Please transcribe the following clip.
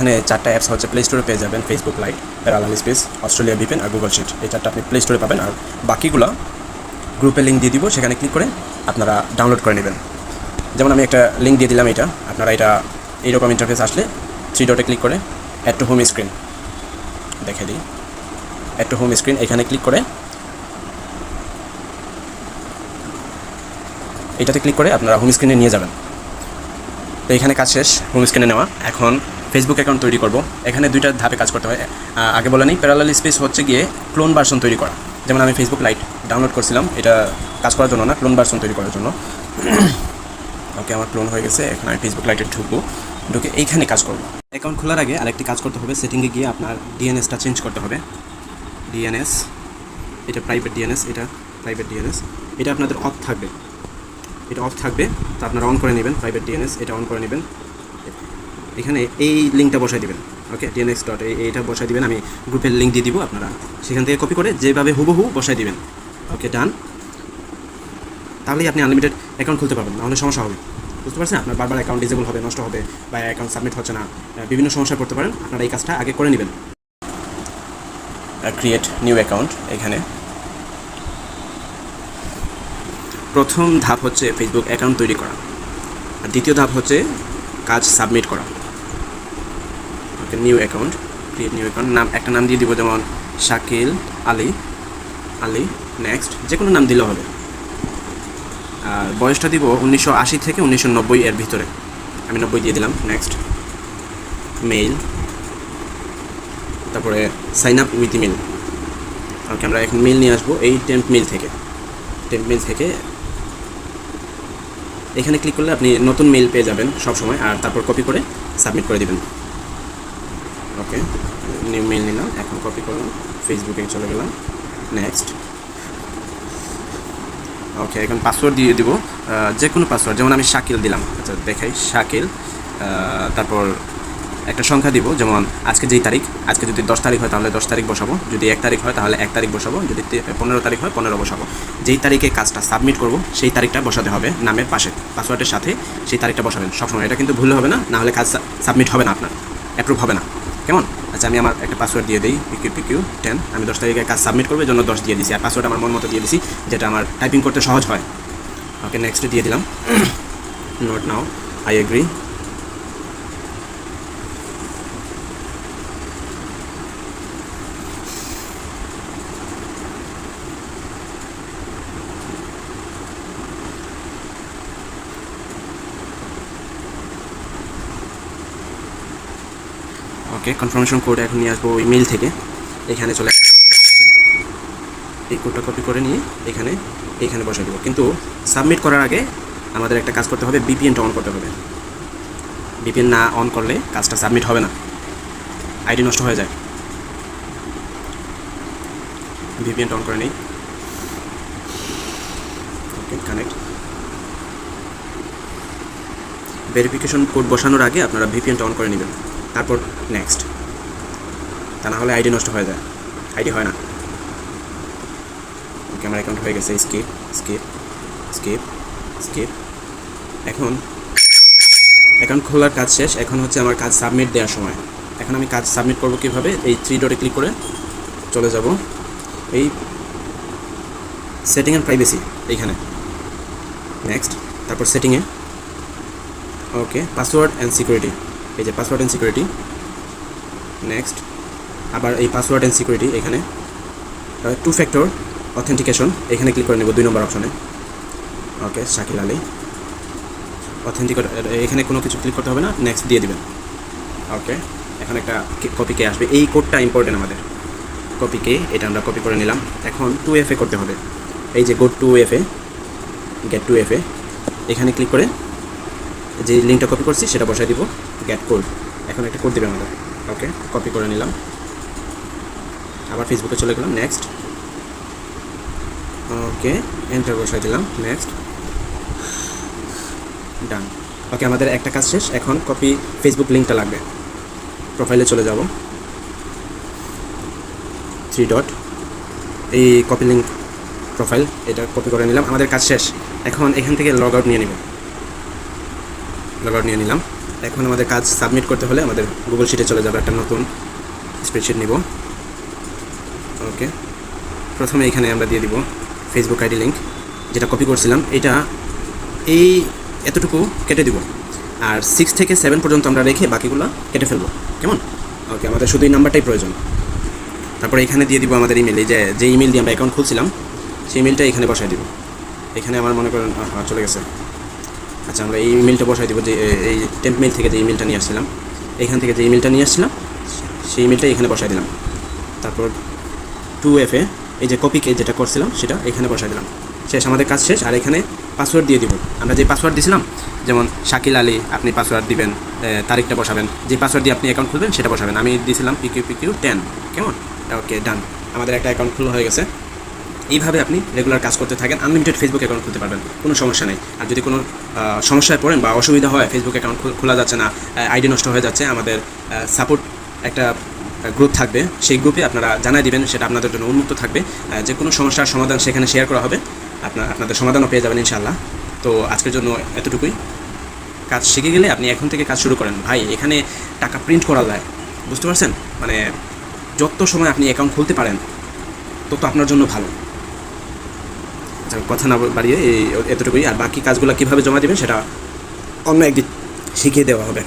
এখানে 4টা অ্যাপস হচ্ছে প্লে স্টোরে পেয়ে যাবেন, Facebook Lite, parallel space, Australia VPN আর গুগল শিট। এই 4টা আপনি প্লে স্টোরে পাবেন। আর বাকিগুলো গ্রুপে লিঙ্ক দিয়ে দিব, সেখানে ক্লিক করে আপনারা ডাউনলোড করে নেবেন। যেমন আমি একটা লিঙ্ক দিয়ে দিলাম, আপনারা এইরকম ইন্টারফেস আসলে 3 ডটে ক্লিক করে অ্যাড টু হোম স্ক্রিন দেখে দিই। অ্যাড টু হোম স্ক্রিন এখানে ক্লিক করে এটাতে ক্লিক করে আপনারা হোম স্ক্রিনে নিয়ে যাবেন। তো এখানে কাজ শেষ, হোম স্ক্রিনে নেওয়া। এখন ফেসবুক অ্যাকাউন্ট তৈরি করব। এখানে 2টা ধাপে কাজ করতে হয়। আগে বলে নিই, প্যারালাল স্পেস হচ্ছে গিয়ে ক্লোন ভার্সন তৈরি করা। যেমন আমি ফেসবুক লাইট ডাউনলোড করছিলাম, এটা কাজ করার জন্য না, ক্লোন ভার্সন তৈরি করার জন্য। ওকে, আমার ক্লোন হয়ে গেছে। এখন আমি ফেসবুক লাইটে ঢুকে এইখানে কাজ করব। অ্যাকাউন্ট খোলার আগে আরেকটি কাজ করতে হবে, সেটিংয়ে গিয়ে আপনার ডিএনএসটা চেঞ্জ করতে হবে। ডিএনএস, এটা প্রাইভেট ডিএনএস, এটা আপনাদের অফ থাকবে, এটা অফ থাকবে, তো আপনারা অন করে নেবেন। প্রাইভেট ডিএনএস এটা অন করে নেবেন। এখানে এই লিঙ্কটা বসাই দিবেন। ওকে, dnx ডট এইটা বসাই দিবেন। আমি গ্রুপের লিঙ্ক দিয়ে দিব, আপনারা সেখান থেকে কপি করে যেভাবে হুবহু বসাই দিবেন। ওকে, ডান। তাহলেই আপনি আনলিমিটেড অ্যাকাউন্ট খুলতে পারবেন, নাহলে সমস্যা হবে। বুঝতে পারছেন? আপনার বারবার অ্যাকাউন্ট ডিজেবল হবে, নষ্ট হবে, বা অ্যাকাউন্ট সাবমিট হচ্ছে না, বিভিন্ন সমস্যা করতে পারেন। আপনারা এই কাজটা আগে করে নেবেন। ক্রিয়েট নিউ অ্যাকাউন্ট, এখানে প্রথম ধাপ হচ্ছে ফেসবুক অ্যাকাউন্ট তৈরি করা, আর দ্বিতীয় ধাপ হচ্ছে কাজ সাবমিট করা। Okay, new account, create new account. একটা নাম দিয়ে দিব, যেমন শাকিল আলী। নেক্সট, যে কোনো নাম দিলেও হবে। আর বয়সটা দিব 1980 থেকে 1990 এর ভিতরে, আমি 90 দিয়ে দিলাম। নেক্সট, মেইল, তারপরে সাইন আপ উইথ ইমেল। ওকে, আমরা এখন মেইল নিয়ে আসবো এই টেম্প মেইল থেকে। এখানে ক্লিক করলে আপনি নতুন মেইল পেয়ে যাবেন সব সময়, আর তারপর কপি করে সাবমিট করে দিবেন। ওকে, নিউ মেইল নিলাম, এখন কপি করলাম, ফেসবুকে চলে গেলাম। নেক্সট। ওকে, এখন পাসওয়ার্ড দিয়ে দিব, যে কোনো পাসওয়ার্ড। যেমন আমি শাকিল দিলাম, আচ্ছা দেখাই, শাকিল, তারপর একটা সংখ্যা দিব, যেমন আজকে যেই তারিখ, আজকে যদি 10 তারিখ হয় তাহলে 10 তারিখ বসাবো, যদি 1 তারিখ হয় তাহলে 1 তারিখ বসাবো, যদি 15 তারিখ হয় 15 বসাবো। যেই তারিখে কাজটা সাবমিট করব সেই তারিখটা বসাতে হবে নামের পাশে, পাসওয়ার্ডের সাথে সেই তারিখটা বসাবেন সবসময়। এটা কিন্তু ভুল হবে না, নাহলে কাজ সাবমিট হবে না, আপনার অ্যাপ্রুভ হবে না। কেমন? আচ্ছা, আমি আমার একটা পাসওয়ার্ড দিয়ে দিই, PQ10। আমি 10 তারিখে কাজ সাবমিট করবো, জন্য 10 দিয়ে দিছি, আর পাসওয়ার্ড আমার মন মতো দিয়ে দিছি, যেটা আমার টাইপিং করতে সহজ হয়। ওকে, নেক্সট দিয়ে দিলাম। Note now, I agree. Okay, confirmation code এখন নিয়ে আসবো ইমেল থেকে, এখানে চলে এই কোডটা কপি করে নিয়ে এখানে বসাই দেবো। কিন্তু সাবমিট করার আগে আমাদের একটা কাজ করতে হবে, ভিপিএনটা অন করতে হবে। ভিপিএন না অন করলে কাজটা সাবমিট হবে না, আইডি নষ্ট হয়ে যায়। ভিপিএনটা অন করে নিই। ওকে, কানেক্ট। ভেরিফিকেশন কোড বসানোর আগে আপনারা ভিপিএনটা অন করে নেবেন, তারপর নেক্সট। তা না হলে আইডি নষ্ট হয়ে যায়, আইডি হয় না। ওকে, আমার অ্যাকাউন্ট হয়ে গেছে। স্কিপ। এখন অ্যাকাউন্ট খোলার কাজ শেষ, এখন হচ্ছে আমার কাজ সাবমিট দেওয়ার সময়। এখন আমি কাজ সাবমিট করবো কীভাবে? এই 3 ডটে ক্লিক করে চলে যাব এই সেটিং অ্যান্ড প্রাইভেসি, এইখানে। নেক্সট, তারপর সেটিংয়ে। ওকে, পাসওয়ার্ড অ্যান্ড সিকিউরিটি, এই যে পাসওয়ার্ড অ্যান্ড সিকিউরিটি। নেক্সট, আবার এই পাসওয়ার্ড অ্যান্ড সিকিউরিটি, এখানে 2 ফ্যাক্টর অথেন্টিকেশন, এখানে ক্লিক করে নেব 2 নম্বর অপশনে। ওকে, শাকিল আলী অথেন্টিকেট, এখানে কোনো কিছু ক্লিক করতে হবে না, নেক্সট দিয়ে দিবেন। ওকে, এখন একটা কপি কে আসবে, এই কোডটা ইম্পর্টেন্ট আমাদের। কপি কে, এটা আমরা কপি করে নিলাম। এখন 2FA করতে হবে, এই যে go to FA, get to FA, এখানে ক্লিক করে যে লিঙ্কটা কপি করছি সেটা বসাই দিব, গেট কোড। এখন একটা কোড দেবে আমাদের। ওকে, কপি করে নিলাম, আবার ফেসবুকে চলে গেলাম। নেক্সট। ওকে, এন্টার বসাই দিলাম। নেক্সট, ডান। ওকে, আমাদের একটা কাজ শেষ। এখন কপি ফেসবুক লিঙ্কটা লাগবে, প্রোফাইলে চলে যাব, 3 ডট, এই কপি লিঙ্ক প্রোফাইল, এটা কপি করে নিলাম। আমাদের কাজ শেষ। এখন এখান থেকে লগ আউট নিয়ে নিলাম। এখন আমাদের কাজ সাবমিট করতে হলে আমাদের গুগল শিটে চলে যাবে, একটা নতুন স্প্রেডশিট নিব। ওকে, প্রথমে এখানে আমরা দিয়ে দিব ফেসবুক আইডি লিঙ্ক, যেটা কপি করছিলাম এটা এই এতটুকু কেটে দিব, আর 6 থেকে 7 পর্যন্ত আমরা রেখে বাকিগুলো কেটে ফেলবো, কেমন? ওকে, আমাদের শুধু এই নাম্বারটাই প্রয়োজন। তারপরে এখানে দিয়ে দিব আমাদের ইমেল, এই যে ইমেল দিয়ে আমরা অ্যাকাউন্ট খুলছিলাম সেই ইমেলটা এখানে বসাই দিব। এখানে আমার মনে করেন চলে গেছে। আচ্ছা, আমরা এই ইমেলটা বসাই দিব, যে এই টেম্প মেল থেকে যে ইমেলটা নিয়ে আসছিলাম, এখান থেকে যে ইমেলটা নিয়ে আসছিলাম সেই ইমেলটা এখানে বসাই দিলাম। তারপর 2FA এই যে কপি যেটা করছিলাম সেটা এখানে বসাই দিলাম। শেষ, আমাদের কাজ শেষ। আর এখানে পাসওয়ার্ড দিয়ে দিব। আমরা যে পাসওয়ার্ড দিয়েছিলাম, যেমন শাকিল আলী, আপনি পাসওয়ার্ড দিবেন, তারিখটা বসাবেন, যে পাসওয়ার্ড দিয়ে আপনি অ্যাকাউন্ট খুলবেন সেটা বসাবেন। আমি দিয়েছিলাম PQ10, কেমন? ওকে, ডান, আমাদের একটা অ্যাকাউন্ট খোলা হয়ে গেছে। এইভাবে আপনি রেগুলার কাজ করতে থাকেন, আনলিমিটেড ফেসবুক অ্যাকাউন্ট খুলতে পারবেন, কোনো সমস্যা নেই। আর যদি কোনো সমস্যায় পড়েন বা অসুবিধা হয়, ফেসবুক অ্যাকাউন্ট খোলা যাচ্ছে না, আইডি নষ্ট হয়ে যাচ্ছে, আমাদের সাপোর্ট একটা গ্রুপ থাকবে, সেই গ্রুপে আপনারা জানাই দিবেন, সেটা আপনাদের জন্য উন্মুক্ত থাকবে। যে কোনো সমস্যার সমাধান সেখানে শেয়ার করা হবে, আপনাদের সমাধানও পেয়ে যাবেন ইনশাআল্লাহ। তো আজকের জন্য এতটুকুই। কাজ শিখে গেলে আপনি এখন থেকে কাজ শুরু করেন। ভাই, এখানে টাকা প্রিন্ট করা যায়, বুঝতে পারছেন? মানে যত সময় আপনি অ্যাকাউন্ট খুলতে পারেন তত আপনার জন্য ভালো। কথা না বাড়িয়ে এতটুকুই। আর বাকি কাজগুলো কীভাবে জমা দেবেন সেটা অন্য একদিন শিখিয়ে দেওয়া হবে।